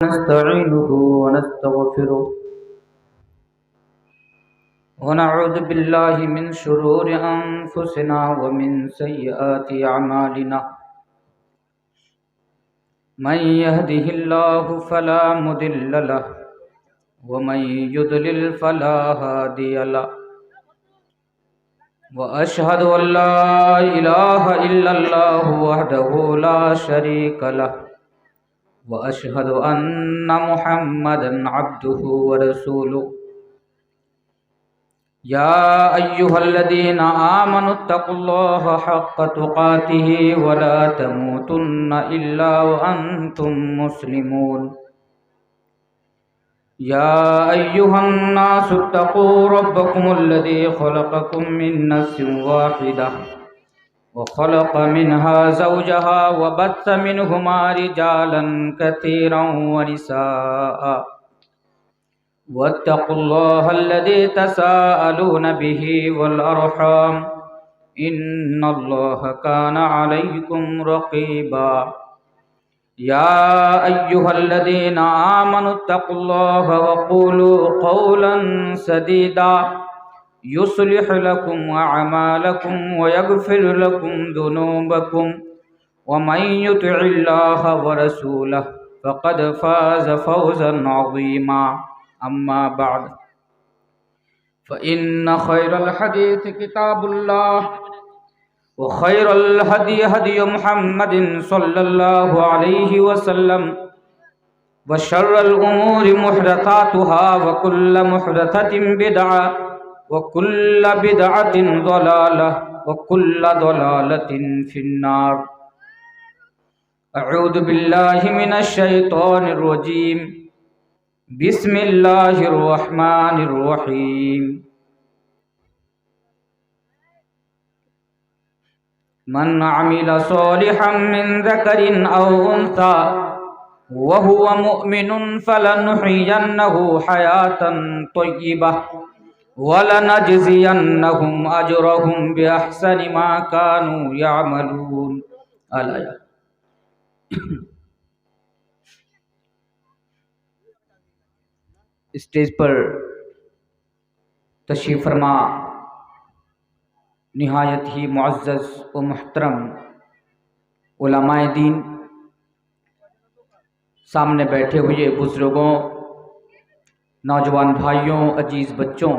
नस्तईनुहु वनस्तगफिरुह वनऊज़ु बिल्लाहि मिन शुरूरि अनफुसिना व मिन सय्यिआति अमालिना मन यहदिहिल्लाहु फला मुदिल्ल लहु व मन युद्लिल फला हादिय लहु व अशहदु अन ला इलाहा इल्लल्लाहु वहदहु ला शरीक लहु व अशहदु अन्ना मुहम्मदन अब्दुहु व रसूलुहु या अय्युहल्लज़ीना आमनुत्तक़ुल्लाहा हक़्क़ तुक़ातिहि व ला तमूतुन्ना इल्ला व अंतुम मुस्लिमून या अय्युहन्नासुत्तक़ू रब्बकुमुल्लज़ी ख़लक़कुम मिन नफ्सिन वाहिदह व ख़लक़ मिनहा ज़ौजहा व बस्स मिनहुमा रिजालन कसीरन व निसाअ वत्तक़ुल्लाहल्लज़ी तसाअलून बिही वल अर्हम इन्नल्लाहा काना अलैकुम रक़ीबा या अय्युहल्लज़ीना आमनुत्तक़ुल्लाहा व क़ूलू क़ौलन सदीदा युस्लिह लकुम अअमालकुम व यग़फिर लकुम ज़ुनूबकुम व मन युतिइल्लाहा व रसूलहु फ़क़द फ़ाज़ फ़ौज़न अज़ीमा अम्मा बाद फ़इन्न खैरल हदीस किताबुल्लाह व खैरल हदी हदी मुहम्मदिन सल्लल्लाहु अलैहि वसल्लम व शर्रल उमूरि मुहदसातुहा व कुल्ल मुहदसतिन बिदअह व कुल्ल बिदअतिन ज़लालह व कुल्ल ज़लालतिन फिन्नार अऊज़ु बिल्लाहि मिनश शैतानिर रजीम बिस्मिल्लाहिर्रहमानिर्रहीम मन अमिला सालिहन मिन ज़करिन औ उन्सा व हुवा मुअमिनुन फलनुहयियन्नहु हयातन तय्यिबह व लनजज़ियन्नहुम अजरहुम बिअहसनि मा कानू यअमलून। आया स्टेज पर तशरीफ़ फरमा निहायत ही मुअज़्ज़ज़ व मुहतरम उलमाए दीन, सामने बैठे हुए बुज़ुर्गों, नौजवान भाइयों, अजीज़ बच्चों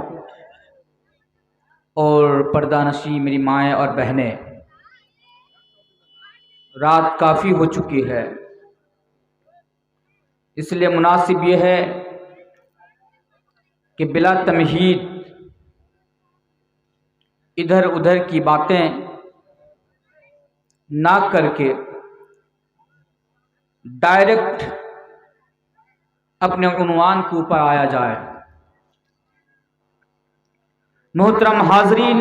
और पर्दानशी मेरी माएँ और बहनें, रात काफ़ी हो चुकी है, इसलिए मुनासिब ये है कि बिला तमहीद इधर उधर की बातें ना करके डायरेक्ट अपने उन्वान के ऊपर आया जाए। मोहतरम हाज़रीन,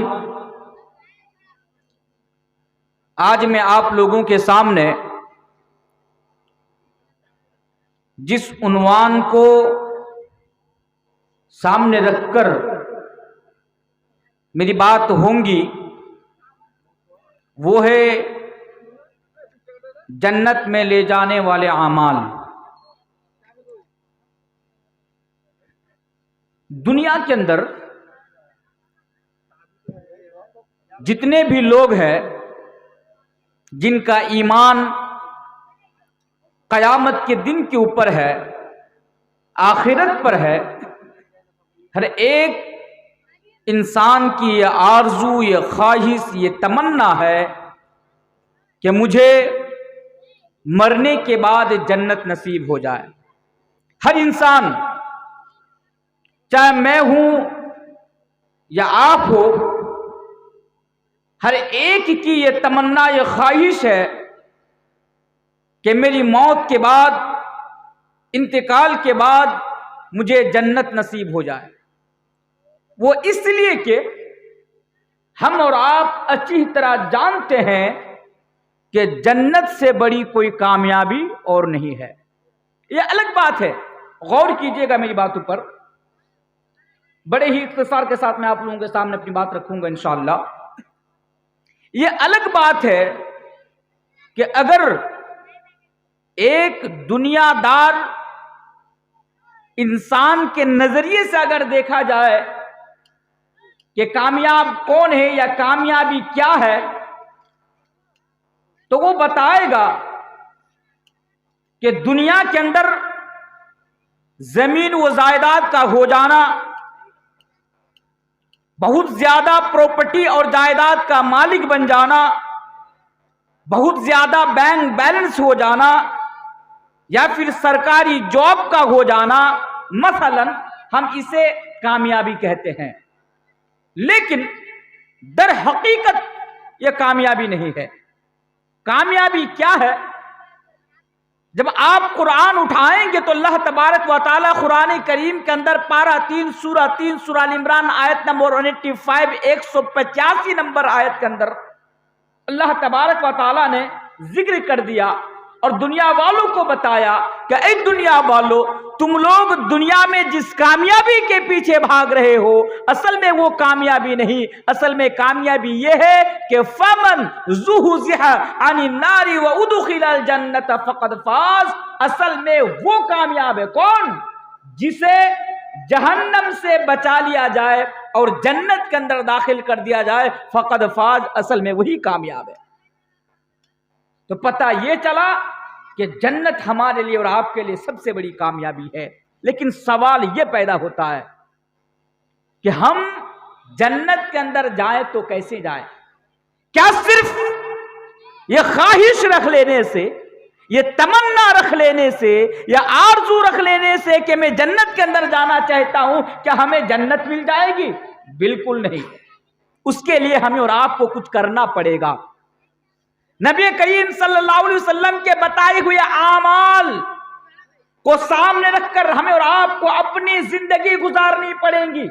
आज मैं आप लोगों के सामने जिस उन्वान को सामने रखकर मेरी बात होंगी वो है जन्नत में ले जाने वाले आमाल। दुनिया के अंदर जितने भी लोग हैं जिनका ईमान क़यामत के दिन के ऊपर है, आखिरत पर है, हर एक इंसान की ये आरज़ू, ये ख्वाहिश, ये तमन्ना है कि मुझे मरने के बाद जन्नत नसीब हो जाए। हर इंसान, चाहे मैं हूं या आप हो, हर एक की ये तमन्ना, ये ख्वाहिश है कि मेरी मौत के बाद, इंतकाल के बाद मुझे जन्नत नसीब हो जाए। वो इसलिए कि हम और आप अच्छी तरह जानते हैं कि जन्नत से बड़ी कोई कामयाबी और नहीं है। ये अलग बात है, गौर कीजिएगा मेरी बातों पर। बड़े ही इख्तिसार के साथ मैं आप लोगों के सामने अपनी बात रखूंगा इंशाअल्लाह। ये अलग बात है कि अगर एक दुनियादार इंसान के नजरिए से अगर देखा जाए कि कामयाब कौन है या कामयाबी क्या है, तो वो बताएगा कि दुनिया के अंदर जमीन व जायदाद का हो जाना, बहुत ज्यादा प्रॉपर्टी और जायदाद का मालिक बन जाना, बहुत ज्यादा बैंक बैलेंस हो जाना, या फिर सरकारी जॉब का हो जाना, मसलन हम इसे कामयाबी कहते हैं। लेकिन दर हकीकत यह कामयाबी नहीं है। कामयाबी क्या है? जब आप कुरान उठाएंगे तो अल्लाह तबारक व तआला कुरान करीम के अंदर पारा 3 सूरा अल इमरान आयत नंबर 185 185 नंबर आयत के अंदर अल्लाह तबारक व तआला ने जिक्र कर दिया और दुनिया वालों को बताया कि ऐ दुनिया वालों, तुम लोग दुनिया में जिस कामयाबी के पीछे भाग रहे हो, असल में वो कामयाबी नहीं। असल में कामयाबी ये है कि फमन ज़ुहज़िहा अनिन नारी व उदखिलल जन्नत फ़क़द फ़ाज़। असल में वो कामयाब है कौन? जिसे जहन्नम से बचा लिया जाए और जन्नत के अंदर दाखिल कर दिया जाए, फ़क़द फ़ाज़। असल में वही कामयाब है। तो पता ये चला कि जन्नत हमारे लिए और आपके लिए सबसे बड़ी कामयाबी है। लेकिन सवाल ये पैदा होता है कि हम जन्नत के अंदर जाएं तो कैसे जाएं? क्या सिर्फ ये ख्वाहिश रख लेने से, ये तमन्ना रख लेने से या आरजू रख लेने से कि मैं जन्नत के अंदर जाना चाहता हूं, क्या हमें जन्नत मिल जाएगी? बिल्कुल नहीं। उसके लिए हमें और आपको कुछ करना पड़ेगा। नबी करीम सल्लल्लाहु अलैहि वसल्लम के बताए हुए आमाल को सामने रखकर हमें और आपको अपनी जिंदगी गुजारनी पड़ेगी,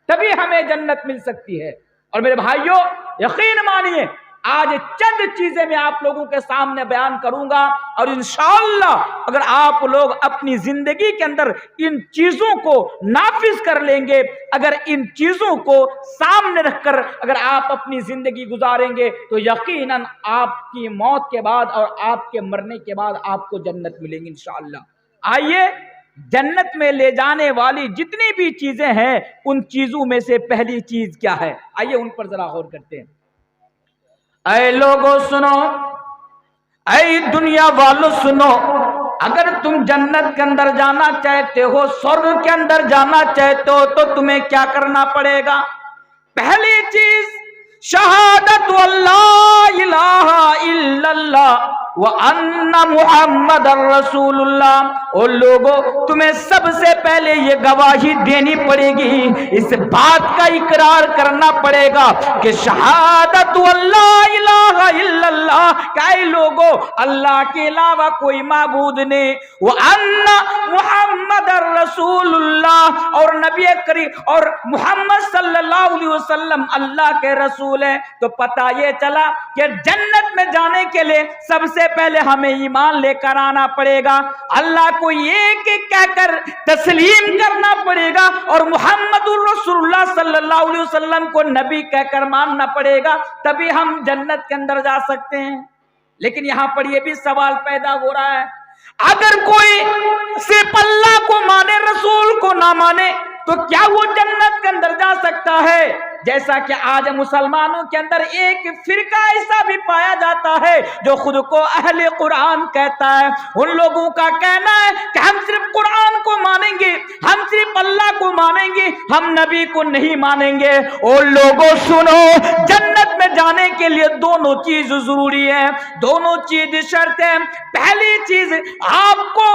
तभी हमें जन्नत मिल सकती है। और मेरे भाइयों, यकीन मानिए, आज चंद चीजें मैं आप लोगों के सामने बयान करूंगा और इंशाअल्लाह अगर आप लोग अपनी जिंदगी के अंदर इन चीजों को नाफिज कर लेंगे, अगर इन चीजों को सामने रखकर अगर आप अपनी जिंदगी गुजारेंगे, तो यकीनन आपकी मौत के बाद और आपके मरने के बाद आपको जन्नत मिलेगी इंशाअल्लाह। आइए, जन्नत में ले जाने वाली जितनी भी चीजें हैं, उन चीजों में से पहली चीज क्या है? आइए उन पर जरा गौर करते हैं। ऐ लोगों सुनो, ऐ दुनिया वालों सुनो, अगर तुम जन्नत के अंदर जाना चाहते हो, स्वर्ग के अंदर जाना चाहते हो, तो तुम्हें क्या करना पड़ेगा? पहली चीज शहादत अल्लाह इलाहा इल्लल्लाह व अन्ना मुहम्मदर रसूलुल्लाह। और लोगों, तुम्हें सबसे पहले ये गवाही देनी पड़ेगी, इस बात का इकरार करना पड़ेगा कि शहादत अल्लाह इलाहा इल्लल्लाह, क्या लोगों अल्लाह के अलावा कोई माबूद नहीं, व अन्ना मुहम्मदर रसूलुल्लाह, और नबी करीम और मोहम्मद सल्लल्लाहु अलैहि वसल्लम अल्लाह के रसूल है। तो पता ये चला कि जन्नत में जाने के लिए सबसे पहले हमें ईमान लेकर आना पड़ेगा, अल्लाह को एक एक कहकर तस्लीम करना पड़ेगा और मुहम्मदुर रसूलुल्लाह सल्लल्लाहु अलैहि वसल्लम को नबी कहकर मानना पड़ेगा, तभी हम जन्नत के अंदर जा सकते हैं। लेकिन यहां पर यह भी सवाल पैदा हो रहा है, अगर कोई सिर्फ अल्लाह को माने, रसूल को ना माने, तो क्या वो जन्नत के अंदर जा सकता है? जैसा कि आज मुसलमानों के अंदर एक फिरका ऐसा भी पाया जाता है जो खुद को अहले कुरान कहता है। उन लोगों का कहना है कि हम सिर्फ कुरान को मानेंगे, हम सिर्फ अल्लाह को मानेंगे, हम नबी को नहीं मानेंगे। और लोगों सुनो, जन्नत में जाने के लिए दोनों चीज जरूरी है, दोनों चीज शर्त है। पहली चीज, आपको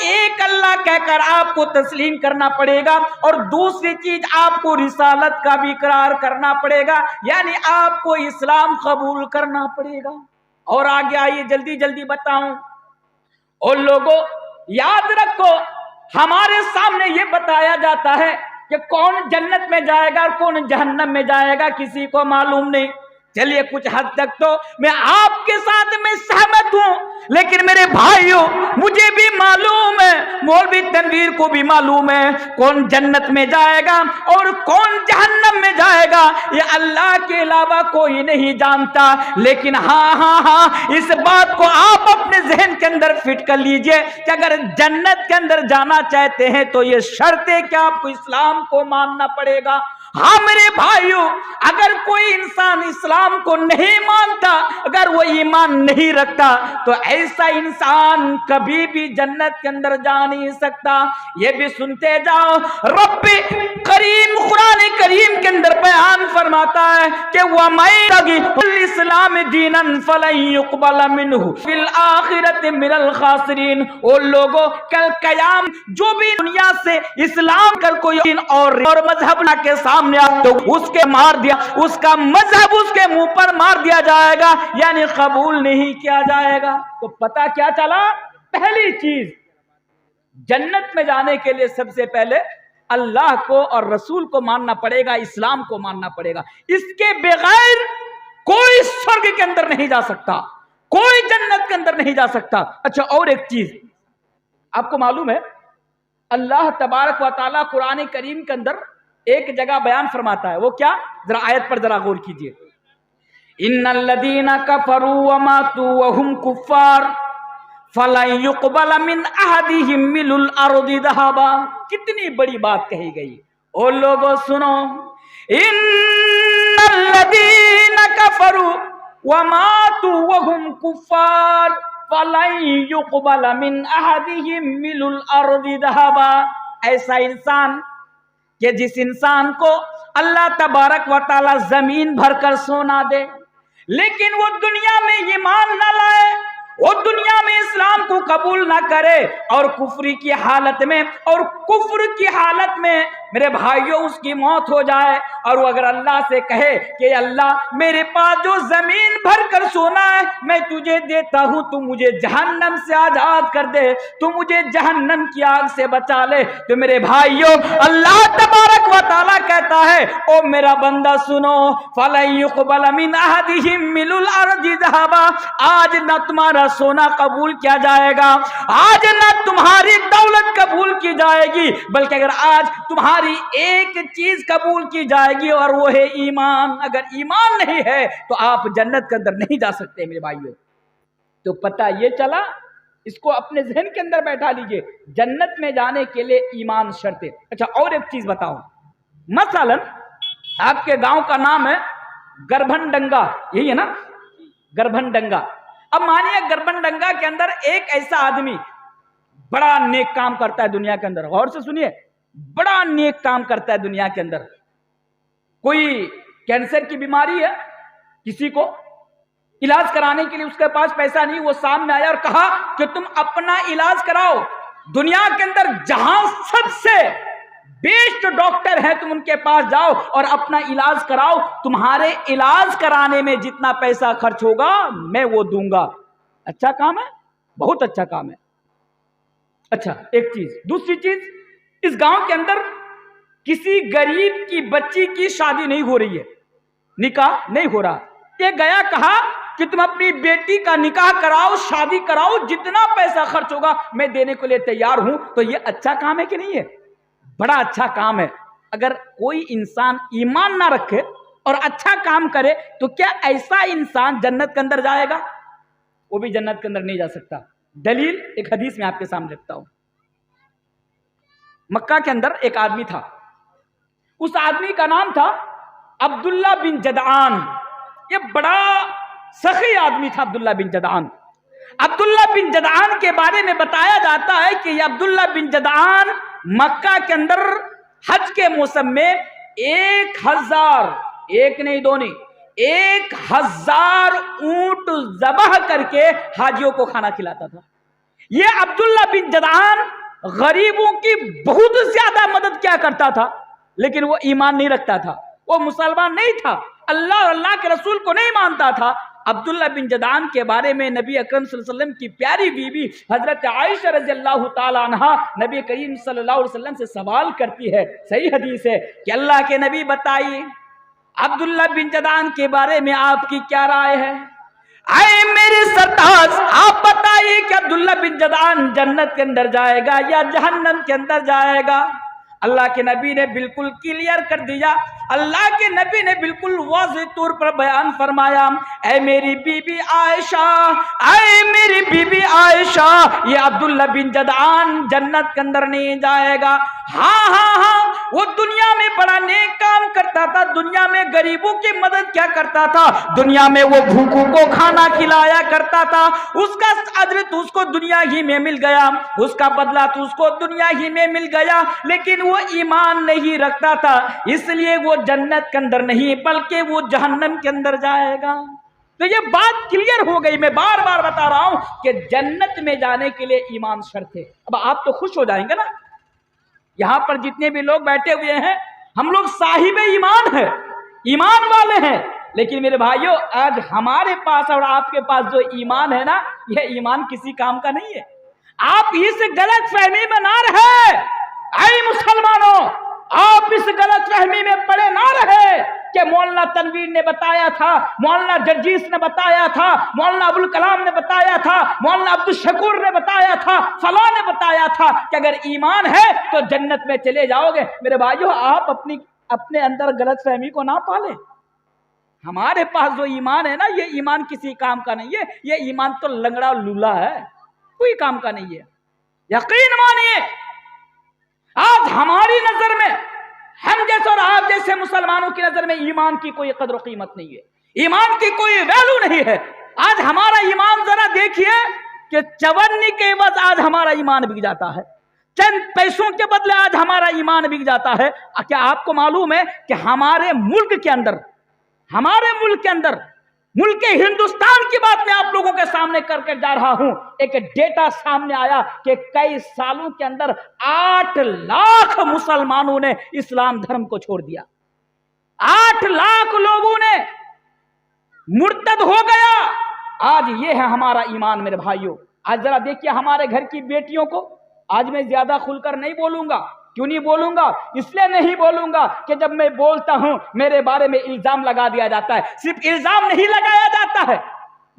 एक अल्लाह कहकर आपको तस्लीम करना पड़ेगा, और दूसरी चीज आपको रिसालत का भी इकरार करना पड़ेगा, यानी आपको इस्लाम कबूल करना पड़ेगा। और आगे आइए जल्दी जल्दी बताऊं। और लोगों याद रखो, हमारे सामने ये बताया जाता है कि कौन जन्नत में जाएगा और कौन जहन्नम में जाएगा, किसी को मालूम नहीं। चलिए कुछ हद तक तो मैं आपके साथ में सहमत हूं, लेकिन मेरे भाइयों मुझे भी मालूम है मौलवी तनवीर को भी मालूम है कौन जन्नत में जाएगा और कौन जहन्नम में जाएगा, ये अल्लाह के अलावा कोई नहीं जानता। लेकिन हाँ, इस बात को आप अपने जहन के अंदर फिट कर लीजिए कि अगर जन्नत के अंदर जाना चाहते हैं तो ये शर्त है कि आपको इस्लाम को मानना पड़ेगा। हाँ मेरे भाइयों, अगर कोई इंसान इस्लाम को नहीं मानता, अगर वो ईमान नहीं रखता, तो ऐसा इंसान कभी भी जन्नत के अंदर जा नहीं सकता। ये भी सुनते जाओ, रब करीम कुरान करीम के अंदर बयान फरमाता है कि वमन इस्लाम दीनन फलन युक़बल मिन्हु फिल आखिरति मिनल खासिरीन। ओ लोगों, कल कयाम जो भी दुनिया से इस्लाम कर कोई और मजहब के सामने तो उसके मार दिया, उसका मजहब उसके मुंह पर मार दिया जाएगा, यानी कबूल नहीं किया जाएगा। तो पता क्या चला? पहली चीज, जन्नत में जाने के लिए सबसे पहले अल्लाह को और रसूल को मानना पड़ेगा, इस्लाम को मानना पड़ेगा। इसके बगैर कोई स्वर्ग के अंदर नहीं जा सकता, कोई जन्नत के अंदर नहीं जा सकता। अच्छा, और एक चीज आपको मालूम है, अल्लाह तबारक व तआला कुरान करीम के अंदर एक जगह बयान फरमाता है, वो क्या? जरा आयत पर जरा गौर कीजिए। इन्नल्लज़ीना कफरू व मातू व हुम कुफ्फार फलन युक़बल मिन अहदिहिम मिलुल अर्दि ज़हबा। कितनी बड़ी बात कही गई। ओ लोगों सुनो, इन्नल्लज़ीना कफरू व मातू व हुम कुफ्फार फलन युक़बल मिन अहदिहिम मिलुल अर्दि ज़हबा। ऐसा इंसान कि जिस इंसान को अल्लाह तबारक व तआला जमीन भरकर सोना दे, लेकिन वो दुनिया में ईमान न लाए, वो दुनिया में इस्लाम को कबूल ना करे और कुफ्री की हालत में, और कुफ्र की हालत में मेरे भाइयों उसकी मौत हो जाए, और वो अगर अल्लाह से कहे कि अल्लाह मेरे पास जो जमीन भर कर सोना है मैं तुझे देता हूं, तू मुझे जहन्नम से आजाद कर दे, तू मुझे जहन्नम की आग से बचा ले, तो मेरे भाइयों अल्लाह तबारक व तआला कहता है, ओ मेरा बंदा सुनो, फलन युक़बल मिन अहदिहिम मिलुल अर्दि ज़हबा। आज ना तुम्हारा सोना कबूल किया जाएगा, आज ना तुम्हारी दौलत कबूल की जाएगी, बल्कि अगर आज तुम्हारी एक चीज कबूल की जाएगी और वो है ईमान। अगर ईमान नहीं है तो आप जन्नत के अंदर नहीं जा सकते मेरे भाइयों। तो पता ये चला, इसको अपने जहन के अंदर बैठा लीजिए, जन्नत में जाने के लिए ईमान शर्त है। अच्छा, और एक चीज बताओ, मसलन आपके गांव का नाम है गरभनडंगा, यही है ना, गरभनडंगा। अब मानिए गरभनडंगा के अंदर एक ऐसा आदमी बड़ा नेक काम करता है दुनिया के अंदर, गौर से सुनिए, बड़ा नेक काम करता है दुनिया के अंदर। कोई कैंसर की बीमारी है, किसी को इलाज कराने के लिए उसके पास पैसा नहीं, वो सामने आया और कहा कि तुम अपना इलाज कराओ, दुनिया के अंदर जहां सबसे बेस्ट डॉक्टर है तुम उनके पास जाओ और अपना इलाज कराओ, तुम्हारे इलाज कराने में जितना पैसा खर्च होगा मैं वो दूंगा। अच्छा काम है, बहुत अच्छा काम है। अच्छा, एक चीज, दूसरी चीज, इस गांव के अंदर किसी गरीब की बच्ची की शादी नहीं हो रही है, निकाह नहीं हो रहा। ये गया कहा कि तुम अपनी बेटी का निकाह कराओ, शादी कराओ, जितना पैसा खर्च होगा मैं देने के लिए तैयार हूं। तो ये अच्छा काम है कि नहीं है? बड़ा अच्छा काम है। अगर कोई इंसान ईमान ना रखे और अच्छा काम करे तो क्या ऐसा इंसान जन्नत के अंदर जाएगा? वो भी जन्नत के अंदर नहीं जा सकता। दलील एक हदीस में आपके सामने रखता हूं। मक्का के अंदर एक आदमी था, उस आदमी का नाम था अब्दुल्ला बिन जदआन। ये बड़ा सखी आदमी था अब्दुल्ला बिन जदआन। अब्दुल्ला बिन जदआन के बारे में बताया जाता है कि ये अब्दुल्ला बिन जदआन मक्का के अंदर हज के मौसम में 1000, एक नहीं दो नहीं, 1000 ऊंट ज़बह करके हाजियों को खाना खिलाता था। ये अब्दुल्ला बिन जदआन गरीबों की बहुत ज्यादा मदद क्या करता था, लेकिन वो ईमान नहीं रखता था, वो मुसलमान नहीं था, अल्लाह और अल्लाह के रसूल को नहीं मानता था। अब्दुल्ला बिन जदआन के बारे में नबी अकरम सल्लल्लाहु अलैहि वसल्लम की प्यारी बीवी हजरत आयशा रज़ियल्लाहु ताला अन्हा नबी करीम सल्लल्लाहु अलैहि वसल्लम से सवाल करती है, सही हदीस है कि अल्लाह के नबी बताइए अब्दुल्ला बिन जदआन के बारे में आपकी क्या राय है? आए मेरे सरताज, आप बताइए कि अब्दुल्ला बिन जदान जन्नत के अंदर जाएगा या जहन्नम के अंदर जाएगा? अल्लाह के नबी ने बिल्कुल क्लियर कर दिया। अल्लाह के नबी ने बिल्कुल वाज़ेह तौर पर बयान फरमाया, ऐ मेरी बीबी आयशा, ऐ मेरी बीबी आयशा, ये अब्दुल्ला बिन जदान जन्नत के अंदर नहीं जाएगा। हाँ हाँ हाँ, वो दुनिया में बड़ा नेक काम करता था, दुनिया में गरीबों की मदद क्या करता था, दुनिया में वो भूखों को खाना खिलाया करता था, उसका अजर तो उसको दुनिया ही में मिल गया, उसका बदला तो उसको दुनिया ही में मिल गया, लेकिन वो ईमान नहीं रखता था, इसलिए वो जन्नत के अंदर नहीं बल्कि वो जहन्नम के अंदर जाएगा। तो ये बात क्लियर हो गई। मैं बार बार बता रहा हूं कि जन्नत में जाने के लिए ईमान शर्त है। अब आप तो खुश हो जाएंगे ना, यहां पर जितने भी लोग बैठे हुए हैं हम लोग साहिब ईमान है, ईमान वाले हैं, लेकिन मेरे भाइयों आज हमारे पास और आपके पास जो ईमान है ना, यह ईमान किसी काम का नहीं है। आप इस गलत फहमी में ना रहे, ऐ मुसलमानों, आप इस गलत फहमी में पड़े ना रहे कि मौलाना तनवीर ने बताया था, मौलाना जर्जीस ने बताया था, मौलाना अबुल कलाम ने बताया था, मौलाना अब्दुल शकूर ने बताया था, फलां ने बताया था कि अगर ईमान है तो जन्नत में चले जाओगे। मेरे भाइयों आप अपने अंदर गलत फहमी को ना पालें। हमारे पास जो ईमान है ना, ये ईमान किसी काम का नहीं है, ये ईमान तो लंगड़ा लूला है, कोई काम का नहीं है। यकीन मानिए आज हमारी नजर में, हम जैसे और आप जैसे मुसलमानों की नजर में ईमान की कोई कदर कीमत नहीं है, ईमान की कोई वैल्यू नहीं है। आज हमारा ईमान जरा देखिए कि चवन्नी के बस आज हमारा ईमान बिक जाता है, चंद पैसों के बदले आज हमारा ईमान बिक जाता है। क्या आपको मालूम है कि हमारे मुल्क के अंदर मुल्क हिंदुस्तान की बात मैं आप लोगों के सामने करके जा रहा हूं, एक डेटा सामने आया कि कई सालों के अंदर 8 लाख मुसलमानों ने इस्लाम धर्म को छोड़ दिया। 8 लाख लोगों ने मुर्तद हो गया। आज ये है हमारा ईमान मेरे भाइयों। आज जरा देखिए हमारे घर की बेटियों को, आज मैं ज्यादा खुलकर नहीं बोलूंगा। क्यों नहीं बोलूंगा? इसलिए नहीं बोलूंगा कि जब मैं बोलता हूं मेरे बारे में इल्जाम लगा दिया जाता है। सिर्फ इल्जाम नहीं लगाया जाता है,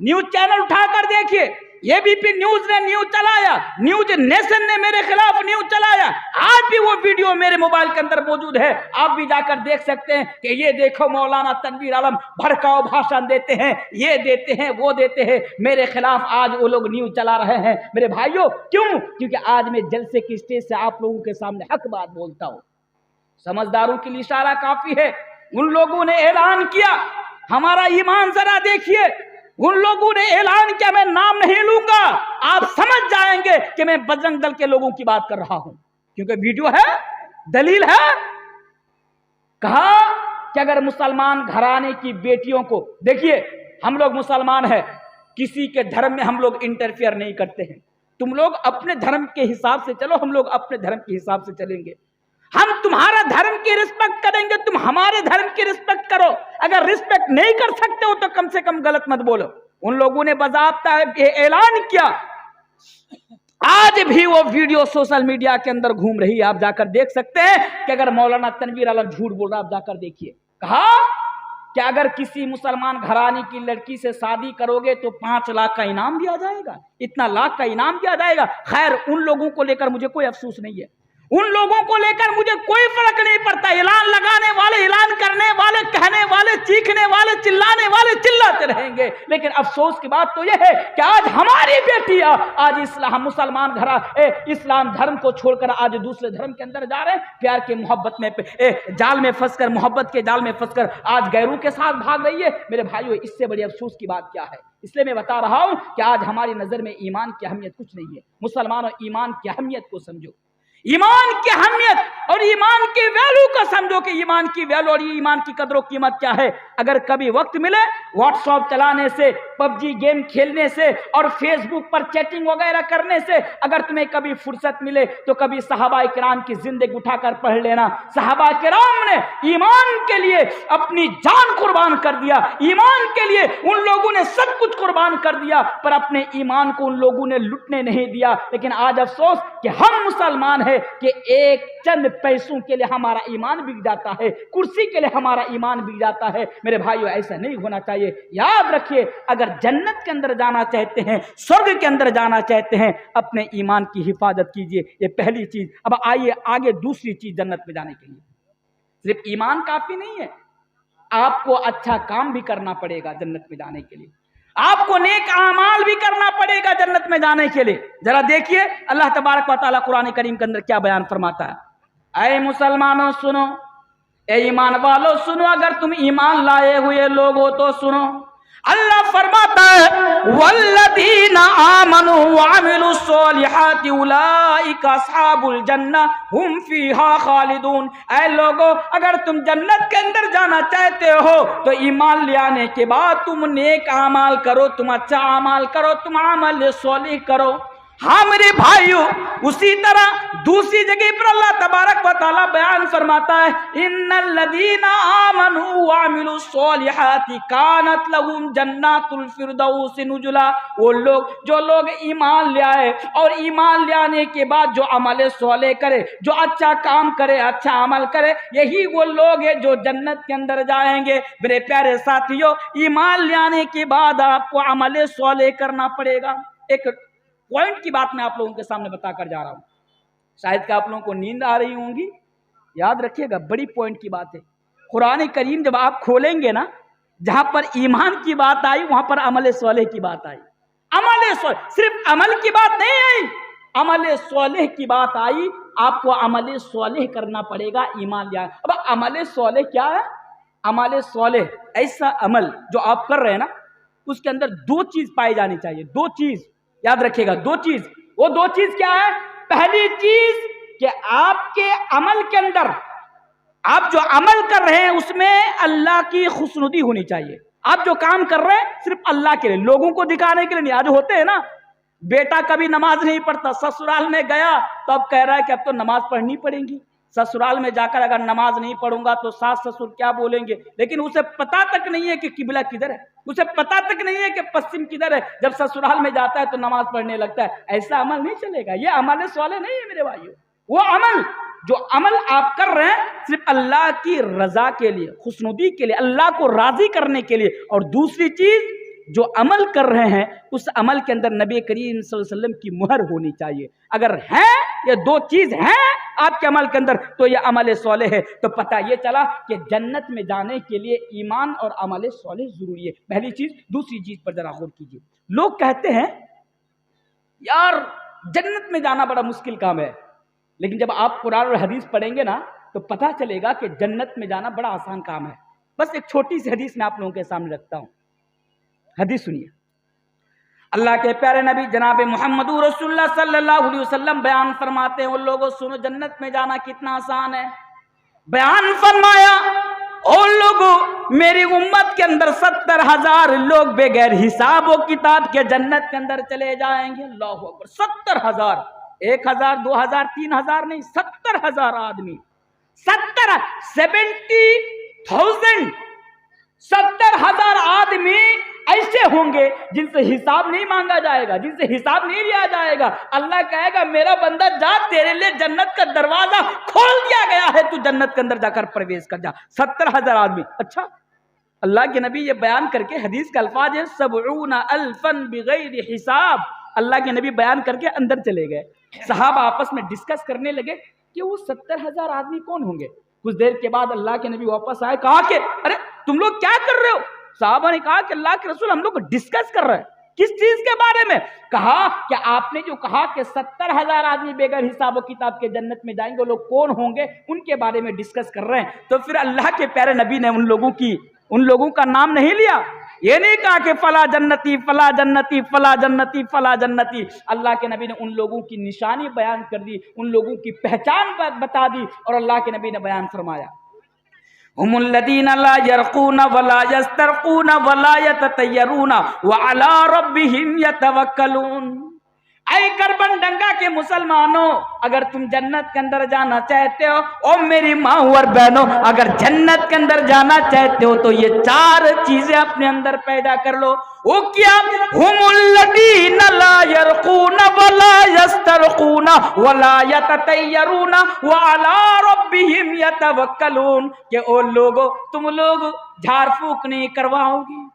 न्यूज चैनल उठाकर देखिए, एबीपी न्यूज ने न्यूज चलाया, न्यूज नेशन ने मेरे खिलाफ न्यूज चलाया, आज भी वो वीडियो मेरे मोबाइल के अंदर मौजूद है, आप भी जाकर देख सकते हैं कि ये देखो मौलाना तनवीर आलम भड़काऊ भाषण देते हैं, ये देते हैं, वो देते हैं, मेरे खिलाफ आज वो लोग न्यूज चला रहे हैं। मेरे भाइयों क्यों? क्योंकि आज मैं जलसे की स्टेज से आप लोगों के सामने हक बात बोलता हूं। समझदारों के लिए इशारा काफी है। उन लोगों ने ऐलान किया, हमारा ईमान जरा देखिए, उन लोगों ने ऐलान किया, मैं नाम नहीं लूंगा, आप समझ जाएंगे कि मैं बजरंग दल के लोगों की बात कर रहा हूं, क्योंकि वीडियो है, दलील है। कहा कि अगर मुसलमान घराने की बेटियों को, देखिए हम लोग मुसलमान हैं, किसी के धर्म में हम लोग इंटरफेयर नहीं करते हैं, तुम लोग अपने धर्म के हिसाब से चलो, हम लोग अपने धर्म के हिसाब से चलेंगे। हम तुम्हारा धर्म की रिस्पेक्ट करेंगे, तुम हमारे धर्म की रिस्पेक्ट करो। अगर रिस्पेक्ट नहीं कर सकते हो तो कम से कम गलत मत बोलो। उन लोगों ने बाज़ाब्ता ऐलान किया, आज भी वो वीडियो सोशल मीडिया के अंदर घूम रही है, आप जाकर देख सकते हैं कि अगर मौलाना तनवीर आलम झूठ बोल रहा है, आप जाकर देखिए। कहा कि अगर किसी मुसलमान घराने की लड़की से शादी करोगे तो 5 लाख का इनाम दिया जाएगा, इतना लाख का इनाम दिया जाएगा। खैर उन लोगों को लेकर मुझे कोई अफसोस नहीं है, उन लोगों को लेकर मुझे कोई फर्क नहीं पड़ता। ऐलान लगाने वाले, ऐलान करने वाले, कहने वाले, चीखने वाले, चिल्लाने वाले चिल्लाते रहेंगे, लेकिन अफसोस की बात तो यह है कि आज हमारी बेटियां आज मुसलमान इस्लाम धर्म को छोड़कर आज दूसरे धर्म के अंदर जा रहे हैं, प्यार के मोहब्बत में जाल में फंसकर, मोहब्बत के जाल में फंसकर आज गैरों के साथ भाग रही है। मेरे भाइयों इससे बड़ी अफसोस की बात क्या है? इसलिए मैं बता रहा हूं कि आज हमारी नजर में ईमान की अहमियत कुछ नहीं है। मुसलमानों, ईमान की अहमियत को समझो, ईमान की अहमियत और ईमान की वैल्यू को समझो कि ईमान की वैल्यू और ईमान की कदर कीमत क्या है। अगर कभी वक्त मिले व्हाट्सएप चलाने से, पबजी गेम खेलने से और फेसबुक पर चैटिंग वगैरह करने से अगर तुम्हें कभी फुर्सत मिले तो कभी सहाबा किराम की जिंदगी उठाकर पढ़ लेना। सहाबा किराम ने ईमान के लिए अपनी जान कुर्बान कर दिया, ईमान के लिए उन लोगों ने सब कुछ कुर्बान कर दिया, पर अपने ईमान को उन लोगों ने लुटने नहीं दिया। लेकिन आज अफसोस कि हम मुसलमान हैं कि एक चंद पैसों के लिए हमारा ईमान बिक जाता है, कुर्सी के लिए हमारा ईमान बिक जाता है। मेरे भाइयों ऐसा नहीं होना चाहिए। याद रखिए, अगर अगर जन्नत के अंदर जाना चाहते हैं, स्वर्ग के अंदर जाना चाहते हैं, अपने ईमान की हिफाजत कीजिए। ये पहली चीज। अब आइए आगे दूसरी चीज जन्नत में जाने के लिए। सिर्फ ईमान काफी नहीं है, आपको अच्छा काम भी करना पड़ेगा जन्नत में जाने के लिए। आपको नेक आमाल भी करना पड़ेगा जन्नत में जाने के लिए। जरा देखिए अल्लाह तबारक व तआला कुरान करीम के अंदर क्या बयान फरमाता है। ऐ मुसलमानों सुनो, ए ईमान वालों सुनो, अगर तुम ईमान लाए हुए लोग हो तो सुनो। अल्लाह फरमाता है वल्लदीना आमनु व अमिलुस सोलिहाति उलाइका अस्हाबुल जन्नह हुम फीहा खालिदून। ऐ लोगो, अगर तुम जन्नत के अंदर जाना चाहते हो तो ईमान ले आने के बाद तुम नेक आमाल करो, तुम अच्छा आमाल करो, तुम अमल सोलिह करो। हाँ मेरे भाइयों, उसी तरह दूसरी जगह पर अल्लाह तबारक व तआला बयान फरमाता है इन्नल लदीना आमनु व अमिलुस सोलिहाति कानत लहुम जन्नातुल फिरदौस नुजुला। वो लोग, जो लोग ईमान ले आए और ईमान ले आने के बाद जो अमल सोले करे, जो अच्छा काम करे, अच्छा अमल करे, यही वो लोग हैं जो जन्नत के अंदर जाएंगे। मेरे प्यारे साथियों, ईमान ले आने के बाद आपको अमल सोले करना पड़ेगा। एक पॉइंट की बात मैं आप लोगों के सामने बताकर जा रहा हूं, शायद कि आप लोगों को नींद आ रही होंगी। याद रखिएगा, बड़ी पॉइंट की बात है। कुरान करीम जब आप खोलेंगे ना, जहां पर ईमान की बात आई वहां पर अमल सोलेह की बात आई। अमल सोलेह, सिर्फ अमल की बात नहीं आई, अमल सोलेह की बात आई। आपको अमल सोलेह करना पड़ेगा ईमान लिया। अब अमल सोलेह क्या है? अमल सोलेह ऐसा अमल जो आप कर रहे हैं ना, उसके अंदर दो चीज पाई जानी चाहिए। दो चीज याद रखिएगा, दो चीज। वो दो चीज क्या है? पहली चीज कि आपके अमल के अंदर, आप जो अमल कर रहे हैं उसमें अल्लाह की खुशनुदी होनी चाहिए। आप जो काम कर रहे हैं सिर्फ अल्लाह के लिए, लोगों को दिखाने के लिए नहीं। आज होते हैं ना, बेटा कभी नमाज नहीं पढ़ता, ससुराल में गया तो अब कह रहा है कि अब तो नमाज पढ़नी पड़ेगी। ससुराल में जाकर अगर नमाज नहीं पढ़ूंगा तो सास ससुर क्या बोलेंगे। लेकिन उसे पता तक नहीं है कि किबला किधर है, उसे पता तक नहीं है कि पश्चिम किधर है। जब ससुराल में जाता है तो नमाज पढ़ने लगता है। ऐसा अमल नहीं चलेगा। ये अमल सोले नहीं है मेरे भाइयों। वो अमल, जो अमल आप कर रहे हैं सिर्फ अल्लाह की रजा के लिए, खुशनुदी के लिए, अल्लाह को राजी करने के लिए। और दूसरी चीज, जो अमल कर रहे हैं उस अमल के अंदर नबी करीम सल्लल्लाहु अलैहि वसल्लम की मुहर होनी चाहिए। अगर है ये दो चीज हैं आपके अमल के अंदर तो ये अमल सोले है। तो पता ये चला कि जन्नत में जाने के लिए ईमान और अमल सोले जरूरी है, पहली चीज। दूसरी चीज पर जरा गौर कीजिए। लोग कहते हैं यार जन्नत में जाना बड़ा मुश्किल काम है, लेकिन जब आप कुरान और हदीस पढ़ेंगे ना तो पता चलेगा कि जन्नत में जाना बड़ा आसान काम है। बस एक छोटी सी हदीस मैं आप लोगों के सामने रखता हूं। हदीस सुनिए। अल्लाह के प्यारे नबी जनाब मोहम्मदुर रसूलुल्लाह सल्लल्लाहु अलैहि वसल्लम बयान फरमाते हैं, उन लोगों सुनो जन्नत में जाना कितना आसान है। बयान फरमाया, ओ लोगों मेरी उम्मत के अंदर 70,000 लोग बगैर हिसाब व किताब के जन्नत के अंदर चले जाएंगे। अल्लाहु अकबर। 70,000, 1,000 2,000 3,000 नहीं, 70,000 आदमी। 70,000 आदमी ऐसे होंगे जिनसे हिसाब नहीं मांगा जाएगा, जिनसे हिसाब नहीं लिया जाएगा। अल्लाह कहेगा मेरा बंदा जा, तेरे लिए जन्नत का दरवाजा खोल दिया गया है, तू जन्नत के अंदर जाकर प्रवेश कर जा। 70,000 आदमी। अच्छा, अल्लाह के नबी ये बयान करके, हदीस का अल्फाज है सबऊना अल्फन बिगैर हिसाब। अल्लाह के नबी बयान करके अंदर चले गए। सहाबा आपस में डिस्कस करने लगे कि वो 70,000 आदमी कौन होंगे। कुछ देर के बाद अल्लाह के नबी वापस आए, कहा कि अरे तुम लोग क्या कर रहे हो। साहबा ने कहा कि अल्लाह के रसूल हम लोग डिस्कस कर रहे हैं। किस चीज के बारे में? कहा कि आपने जो कहा कि 70,000 आदमी बेगर हिसाब किताब के जन्नत में जाएंगे, वो लोग कौन होंगे उनके बारे में डिस्कस कर रहे हैं। तो फिर अल्लाह के प्यारे नबी ने उन लोगों का नाम नहीं लिया। ये नहीं कहा कि फला जन्नती फला जन्नती फला जन्नती फला जन्नती। अल्लाह के नबी ने उन लोगों की निशानी बयान कर दी, उन लोगों की पहचान बता दी। और अल्लाह के नबी ने बयान फरमाया हुमुल्लदीना ला यरकूना वला यस्तरकूना वला यततय्यरूना व अला रब्बिहिम यतवक्कलून। ऐ करबनडंगा के मुसलमानों, अगर तुम जन्नत के अंदर जाना चाहते हो, और मेरी माँ और बहनों अगर जन्नत के अंदर जाना चाहते हो तो ये 4 चीजें अपने अंदर पैदा कर लो। वो क्या? हुमुल्लदीना ला यरकूना वला यस्तरकूना वला यततय्यरूना व अला रब्बिहिम यतवक्कलून। के ओ लोगो, तुम लोग झाड़ फूक नहीं करवाओगी,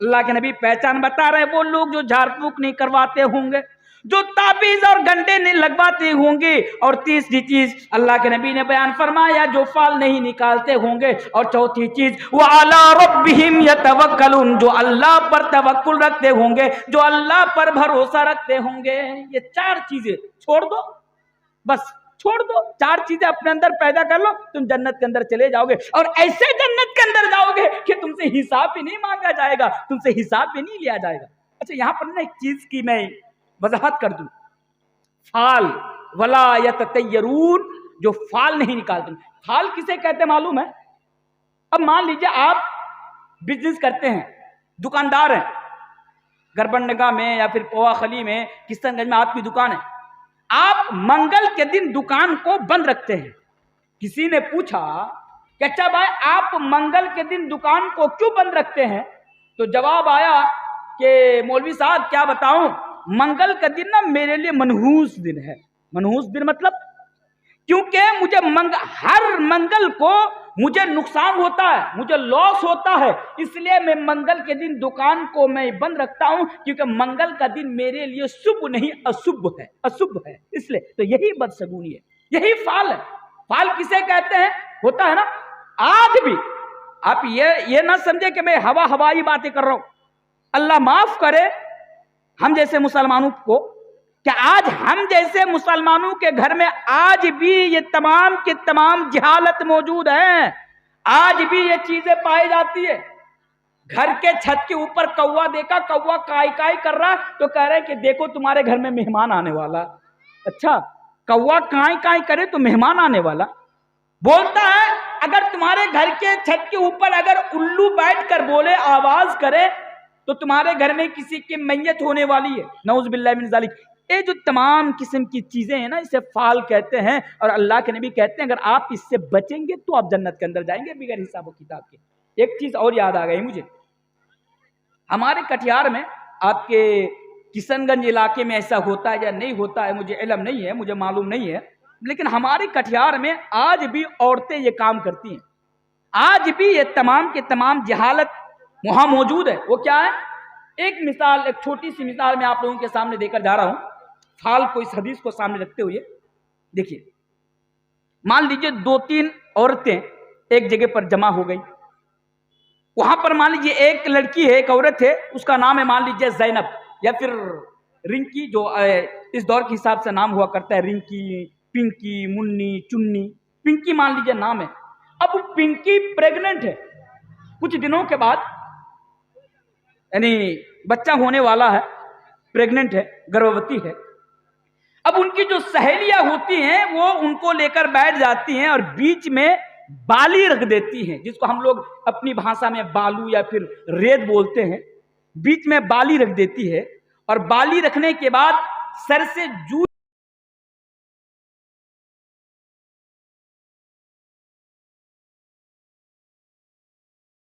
अल्लाह के नबी पहचान बता रहे, वो लोग जो झाड़ फूक नहीं करवाते होंगे, जो ताबीज और गंडे नहीं लगवाते होंगे, और तीसरी चीज अल्लाह के नबी ने बयान फरमाया जो फाल नहीं निकालते होंगे, और चौथी चीज वो अला रब्बिहिम यतवक्कलून, जो अल्लाह पर तवक्कुल रखते होंगे, जो अल्लाह पर भरोसा रखते होंगे। ये चार चीजें छोड़ दो, बस छोड़ दो, चार चीजें अपने अंदर पैदा कर लो, तुम जन्नत के अंदर चले जाओगे, और ऐसे जन्नत के अंदर जाओगे कि तुमसे हिसाब भी नहीं मांगा जाएगा, तुमसे हिसाब भी नहीं लिया जाएगा। अच्छा, यहां पर ना एक चीज की मैं वजाहत कर दूं, फाल वला यततय्यरून, जो फाल नहीं निकालते। फाल किसे कहते मालूम है? अब मान लीजिए आप बिजनेस करते हैं, दुकानदार हैं, गरबनगा में या फिर पोवाखली में, किशनगंज में आपकी दुकान है, आप मंगल के दिन दुकान को बंद रखते हैं। किसी ने पूछा कि अच्छा भाई आप मंगल के दिन दुकान को क्यों बंद रखते हैं? तो जवाब आया कि मौलवी साहब क्या बताऊं, मंगल का दिन ना मेरे लिए मनहूस दिन है। मनहूस दिन मतलब क्योंकि मुझे हर मंगल को मुझे नुकसान होता है, मुझे लॉस होता है, इसलिए मैं मंगल के दिन दुकान को मैं बंद रखता हूं, क्योंकि मंगल का दिन मेरे लिए शुभ नहीं अशुभ है, अशुभ है। इसलिए तो यही बदशगुनी है, यही फाल है। फाल किसे कहते हैं? होता है ना, आज भी आप ये ना समझे कि मैं हवाई बातें कर रहा हूं। अल्लाह माफ करे हम जैसे मुसलमानों को, कि आज हम जैसे मुसलमानों के घर में आज भी ये तमाम के तमाम जहालत मौजूद है, आज भी ये चीजें पाई जाती है। घर के छत के ऊपर कौवा देखा, कौवा काय काय कर रहा, तो कह रहे कि देखो तुम्हारे घर में मेहमान आने वाला। अच्छा, कौवा काय काय करे तो मेहमान आने वाला बोलता है। अगर तुम्हारे घर के छत के ऊपर अगर उल्लू बैठ कर बोले, आवाज करे, तो तुम्हारे घर में किसी की मैयत होने वाली है, नऊज़ बिल्लाहि मिन ज़ालिक। ये जो तमाम किस्म की चीजें हैं ना, इसे फाल कहते हैं, और अल्लाह के नबी कहते हैं अगर आप इससे बचेंगे तो आप जन्नत के अंदर जाएंगे बगैर हिसाब किताब के। एक चीज और याद आ गई मुझे, हमारे कटिहार में, आपके किशनगंज इलाके में ऐसा होता है या नहीं होता है मुझे इल्म नहीं है, मुझे मालूम नहीं है, लेकिन हमारे कटिहार में आज भी औरतें ये काम करती हैं। आज भी ये तमाम के तमाम जहालत वहां मौजूद है। वो क्या है? एक मिसाल, एक छोटी सी मिसाल मैं आप लोगों के सामने देकर जा रहा हूं, फाल को, इस हदीस को सामने रखते हुए। देखिए, मान लीजिए 2-3 औरतें एक जगह पर जमा हो गई। वहां पर मान लीजिए एक लड़की है, एक औरत है, उसका नाम है मान लीजिए जैनब या फिर रिंकी, जो इस दौर के हिसाब से नाम हुआ करता है, रिंकी, पिंकी, मुन्नी, चुन्नी। पिंकी मान लीजिए नाम है। अब पिंकी प्रेग्नेंट है, कुछ दिनों के बाद यानी बच्चा होने वाला है, प्रेग्नेंट है, गर्भवती है। अब उनकी जो सहेलियां होती हैं वो उनको लेकर बैठ जाती हैं और बीच में बाली रख देती हैं, जिसको हम लोग अपनी भाषा में बालू या फिर रेत बोलते हैं। बीच में बाली रख देती है, और बाली रखने के बाद सर से जू